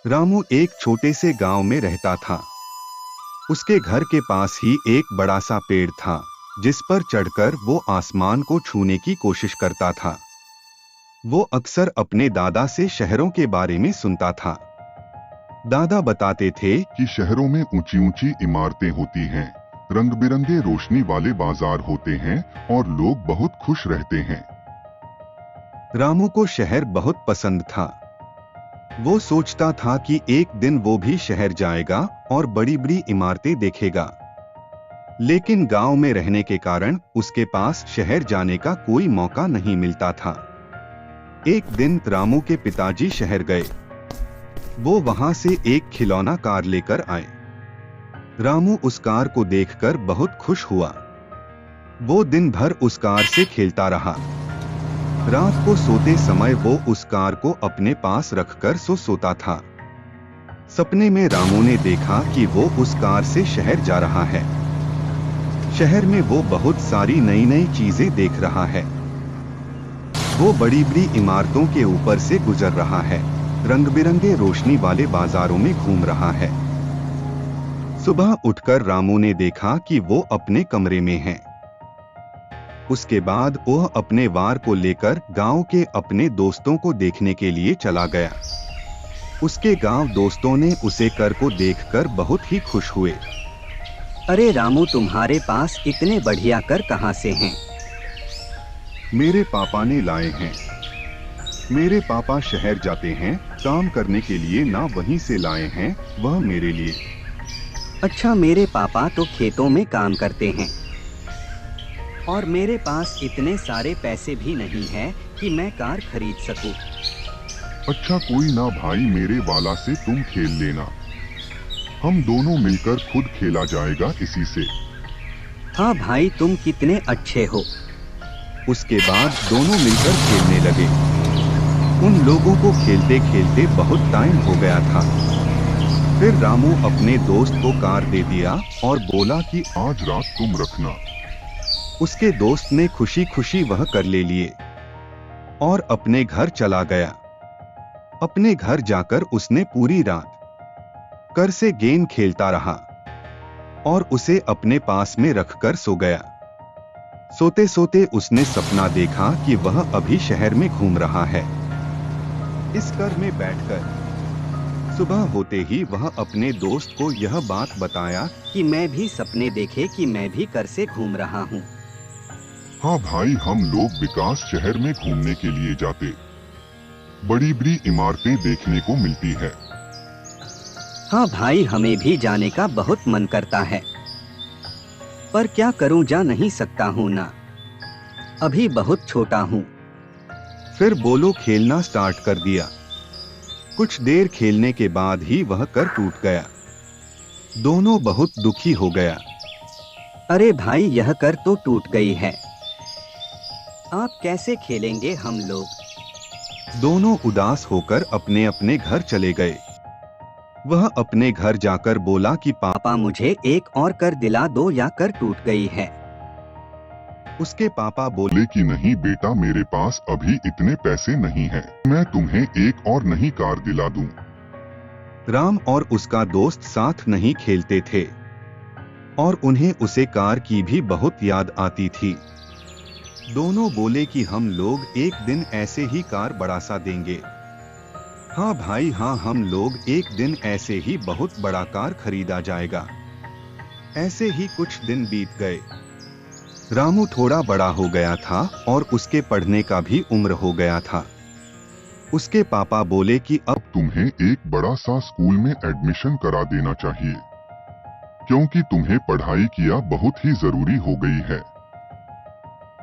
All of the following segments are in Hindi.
रामू एक छोटे से गांव में रहता था। उसके घर के पास ही एक बड़ा सा पेड़ था, जिस पर चढ़कर वो आसमान को छूने की कोशिश करता था। वो अक्सर अपने दादा से शहरों के बारे में सुनता था। दादा बताते थे कि शहरों में ऊंची ऊंची इमारतें होती हैं, रंग बिरंगे रोशनी वाले बाजार होते हैं और लोग बहुत खुश रहते हैं। रामू को शहर बहुत पसंद था। वो सोचता था कि एक दिन वो भी शहर जाएगा और बड़ी बड़ी इमारतें देखेगा। लेकिन गांव में रहने के कारण उसके पास शहर जाने का कोई मौका नहीं मिलता था। एक दिन रामू के पिताजी शहर गए। वो वहां से एक खिलौना कार लेकर आए। रामू उस कार को देखकर बहुत खुश हुआ। वो दिन भर उस कार से खेलता रहा। रात को सोते समय वो उस कार को अपने पास रखकर सोता था। सपने में रामू ने देखा कि वो उस कार से शहर जा रहा है। शहर में वो बहुत सारी नई नई चीजें देख रहा है। वो बड़ी बड़ी इमारतों के ऊपर से गुजर रहा है, रंग बिरंगे रोशनी वाले बाजारों में घूम रहा है। सुबह उठकर रामू ने देखा कि वो अपने कमरे में है। उसके बाद वह अपने वार को लेकर गांव के अपने दोस्तों को देखने के लिए चला गया। उसके गांव दोस्तों ने उसे कर को देखकर बहुत ही खुश हुए। अरे रामू, तुम्हारे पास इतने बढ़िया कर कहाँ से हैं? मेरे पापा ने लाए हैं। मेरे पापा शहर जाते हैं काम करने के लिए, ना वहीं से लाए हैं, वह मेरे लिए। अच्छा, मेरे पापा तो खेतों में काम करते हैं और मेरे पास इतने सारे पैसे भी नहीं हैं कि मैं कार खरीद सकूं। अच्छा कोई ना भाई, मेरे वाला से तुम खेल लेना, हम दोनों मिलकर खुद खेला जाएगा इसी से। हाँ भाई, तुम कितने अच्छे हो। उसके बाद दोनों मिलकर खेलने लगे। उन लोगों को खेलते खेलते बहुत टाइम हो गया था। फिर रामू अपने दोस्त को कार दे दिया और बोला कि आज रात तुम रखना। उसके दोस्त ने खुशी खुशी वह कर ले लिए और अपने घर चला गया। अपने घर जाकर उसने पूरी रात कर से गेम खेलता रहा और उसे अपने पास में रखकर सो गया। सोते सोते उसने सपना देखा कि वह अभी शहर में घूम रहा है, इस कर में बैठकर। सुबह होते ही वह अपने दोस्त को यह बात बताया कि मैं भी सपने देखे कि मैं भी कर से घूम रहा हूँ। हाँ भाई, हम लोग विकास शहर में घूमने के लिए जाते, बड़ी बड़ी इमारतें देखने को मिलती है। हाँ भाई, हमें भी जाने का बहुत मन करता है, पर क्या करूं, जा नहीं सकता हूँ ना, अभी बहुत छोटा हूँ। फिर बोलो खेलना स्टार्ट कर दिया। कुछ देर खेलने के बाद ही वह कर टूट गया। दोनों बहुत दुखी हो गया। अरे भाई, यह कर तो टूट गई है, आप कैसे खेलेंगे हम लोग? दोनों उदास होकर अपने अपने घर चले गए। वह अपने घर जाकर बोला कि पापा, मुझे एक और कर दिला दो या कर टूट गई है। उसके पापा बोले कि नहीं बेटा, मेरे पास अभी इतने पैसे नहीं हैं, मैं तुम्हें एक और नई कार दिला दूं। राम और उसका दोस्त साथ नहीं खेलते थे और उन्हें उसे कार की भी बहुत याद आती थी। दोनों बोले कि हम लोग एक दिन ऐसे ही कार बड़ा सा देंगे। हाँ भाई हाँ, हम लोग एक दिन ऐसे ही बहुत बड़ा कार खरीदा जाएगा। ऐसे ही कुछ दिन बीत गए। रामू थोड़ा बड़ा हो गया था और उसके पढ़ने का भी उम्र हो गया था। उसके पापा बोले कि अब तुम्हें एक बड़ा सा स्कूल में एडमिशन करा देना चाहिए, क्योंकि तुम्हें पढ़ाई किया बहुत ही जरूरी हो गई है।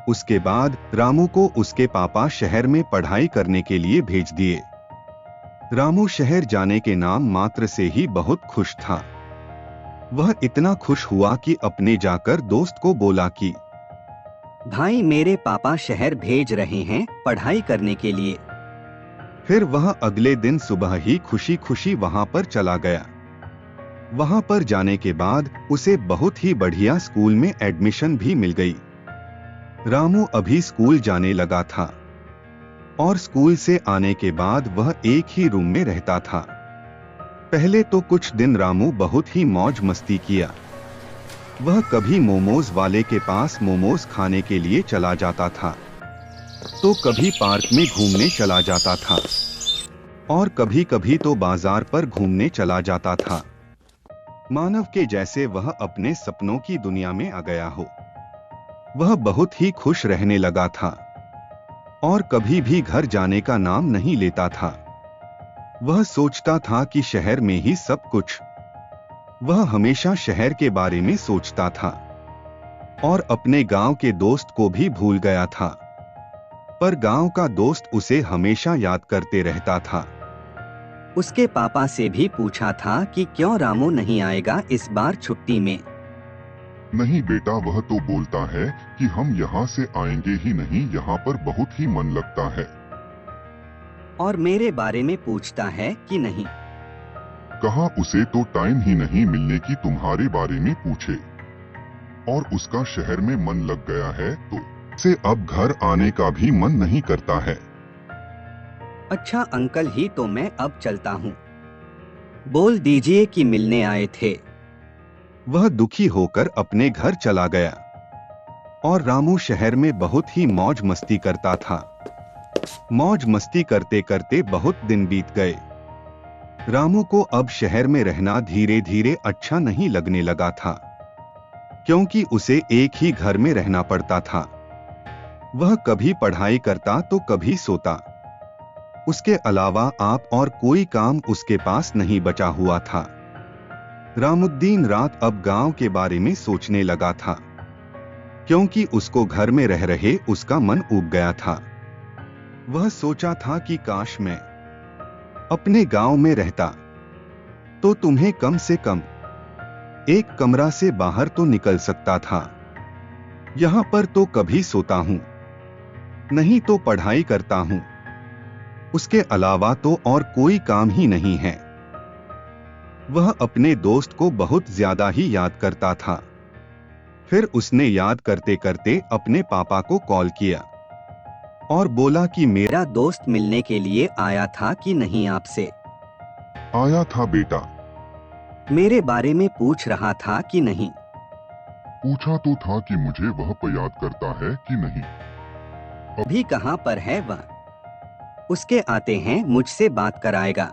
उसके बाद रामू को उसके पापा शहर में पढ़ाई करने के लिए भेज दिए। रामू शहर जाने के नाम मात्र से ही बहुत खुश था। वह इतना खुश हुआ कि अपने जाकर दोस्त को बोला कि भाई, मेरे पापा शहर भेज रहे हैं पढ़ाई करने के लिए। फिर वह अगले दिन सुबह ही खुशी खुशी वहां पर चला गया। वहां पर जाने के बाद उसे बहुत ही बढ़िया स्कूल में एडमिशन भी मिल गई। रामू अभी स्कूल जाने लगा था और स्कूल से आने के बाद वह एक ही रूम में रहता था। पहले तो कुछ दिन रामू बहुत ही मौज मस्ती किया। वह कभी मोमोज वाले के पास मोमोज खाने के लिए चला जाता था, तो कभी पार्क में घूमने चला जाता था, और कभी कभी तो बाजार पर घूमने चला जाता था। मानव के जैसे वह अपने सपनों की दुनिया में आ गया हो। वह बहुत ही खुश रहने लगा था और कभी भी घर जाने का नाम नहीं लेता था। वह सोचता था कि शहर में ही सब कुछ। वह हमेशा शहर के बारे में सोचता था और अपने गांव के दोस्त को भी भूल गया था। पर गांव का दोस्त उसे हमेशा याद करते रहता था। उसके पापा से भी पूछा था कि क्यों रामू नहीं आएगा इस बार छुट्टी में। नहीं बेटा, वह तो बोलता है कि हम यहाँ से आएंगे ही नहीं, यहाँ पर बहुत ही मन लगता है। और मेरे बारे में पूछता है कि नहीं। कहा उसे तो टाइम ही नहीं मिलने की तुम्हारे बारे में पूछे, और उसका शहर में मन लग गया है तो से अब घर आने का भी मन नहीं करता है। अच्छा अंकल ही तो मैं अब चलता हूँ। बोल दीजिए कि मिलने आए थे। वह दुखी होकर अपने घर चला गया और रामू शहर में बहुत ही मौज मस्ती करता था। मौज मस्ती करते करते बहुत दिन बीत गए। रामू को अब शहर में रहना धीरे धीरे अच्छा नहीं लगने लगा था, क्योंकि उसे एक ही घर में रहना पड़ता था। वह कभी पढ़ाई करता तो कभी सोता। उसके अलावा आप और कोई काम उसके पास नहीं बचा हुआ था। रामुद्दीन रात अब गांव के बारे में सोचने लगा था, क्योंकि उसको घर में रह रहे उसका मन ऊब गया था। वह सोचा था कि काश मैं अपने गांव में रहता तो तुम्हें कम से कम एक कमरा से बाहर तो निकल सकता था। यहां पर तो कभी सोता हूं, नहीं तो पढ़ाई करता हूं। उसके अलावा तो और कोई काम ही नहीं है। वह अपने दोस्त को बहुत ज्यादा ही याद करता था। फिर उसने याद करते करते अपने पापा को कॉल किया और बोला कि मेरा दोस्त मिलने के लिए आया था कि नहीं आपसे। आया था बेटा। मेरे बारे में पूछ रहा था कि नहीं। पूछा तो था कि मुझे वह पर याद करता है कि नहीं। अभी कहाँ पर है वह? उसके आते हैं मुझसे बात कराएगा।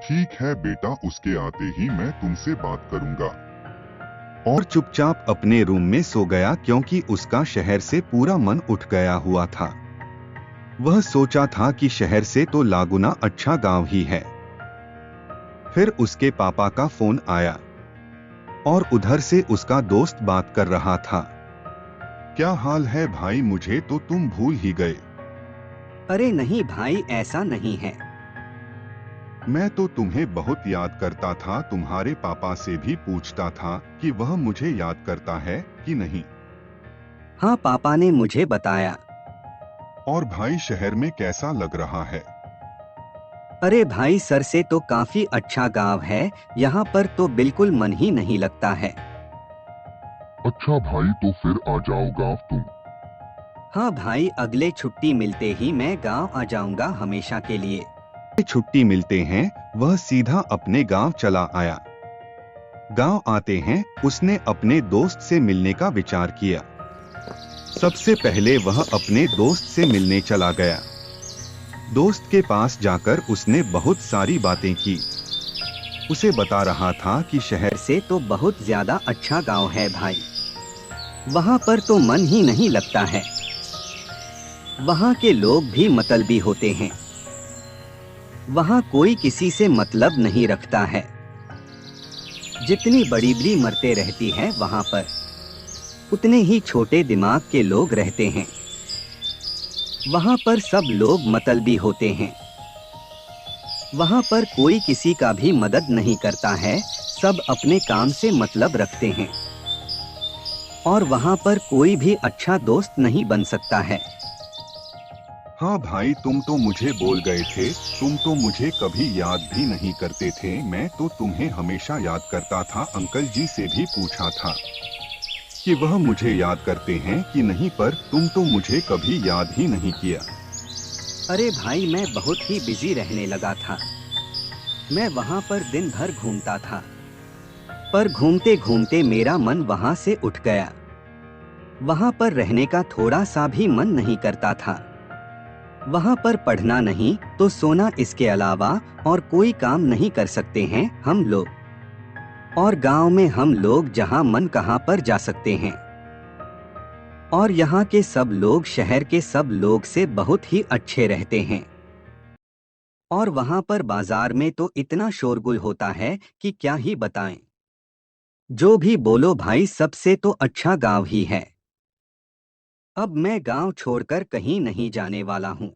ठीक है बेटा, उसके आते ही मैं तुमसे बात करूंगा। और चुपचाप अपने रूम में सो गया, क्योंकि उसका शहर से पूरा मन उठ गया हुआ था। वह सोचा था कि शहर से तो लागुना अच्छा गांव ही है। फिर उसके पापा का फोन आया और उधर से उसका दोस्त बात कर रहा था। क्या हाल है भाई, मुझे तो तुम भूल ही गए। अरे नहीं भाई, ऐसा नहीं है। मैं तो तुम्हें बहुत याद करता था। तुम्हारे पापा से भी पूछता था कि वह मुझे याद करता है कि नहीं। हाँ, पापा ने मुझे बताया। और भाई शहर में कैसा लग रहा है? अरे भाई, सर से तो काफी अच्छा गांव है। यहाँ पर तो बिल्कुल मन ही नहीं लगता है। अच्छा भाई, तो फिर आ जाओ गांव तुम। हाँ भाई, अगले छुट्टी मिलते ही मैं गांव आ जाऊंगा हमेशा के लिए। छुट्टी मिलते हैं वह सीधा अपने गांव चला आया। गांव आते हैं उसने अपने दोस्त से मिलने का विचार किया। सबसे पहले वह अपने दोस्त से मिलने चला गया। दोस्त के पास जाकर उसने बहुत सारी बातें की। उसे बता रहा था कि शहर से तो बहुत ज्यादा अच्छा गांव है भाई। वहां पर तो मन ही नहीं लगता है। वहां के लोग भी मतलबी होते हैं। वहां कोई किसी से मतलब नहीं रखता है। जितनी बड़ी बड़ी मरते रहती है वहां पर, उतने ही छोटे दिमाग के लोग रहते हैं। वहां पर सब लोग मतलबी होते हैं। वहां पर कोई किसी का भी मदद नहीं करता है। सब अपने काम से मतलब रखते हैं। और वहां पर कोई भी अच्छा दोस्त नहीं बन सकता है। हाँ भाई, तुम तो मुझे बोल गए थे। तुम तो मुझे कभी याद भी नहीं करते थे। मैं तो तुम्हें हमेशा याद करता था। अंकल जी से भी पूछा था कि वह मुझे याद करते हैं कि नहीं, पर तुम तो मुझे कभी याद ही नहीं किया। अरे भाई, मैं बहुत ही बिजी रहने लगा था। मैं वहां पर दिन भर घूमता था, पर घूमते घूमते मेरा मन वहां से उठ गया। वहां पर रहने का थोड़ा सा भी मन नहीं करता था। वहां पर पढ़ना नहीं तो सोना, इसके अलावा और कोई काम नहीं कर सकते हैं हम लोग। और गांव में हम लोग जहां मन कहां पर जा सकते हैं। और यहाँ के सब लोग शहर के सब लोग से बहुत ही अच्छे रहते हैं। और वहां पर बाजार में तो इतना शोरगुल होता है कि क्या ही बताएं। जो भी बोलो भाई, सबसे तो अच्छा गांव ही है। अब मैं गांव छोड़कर कहीं नहीं जाने वाला हूँ।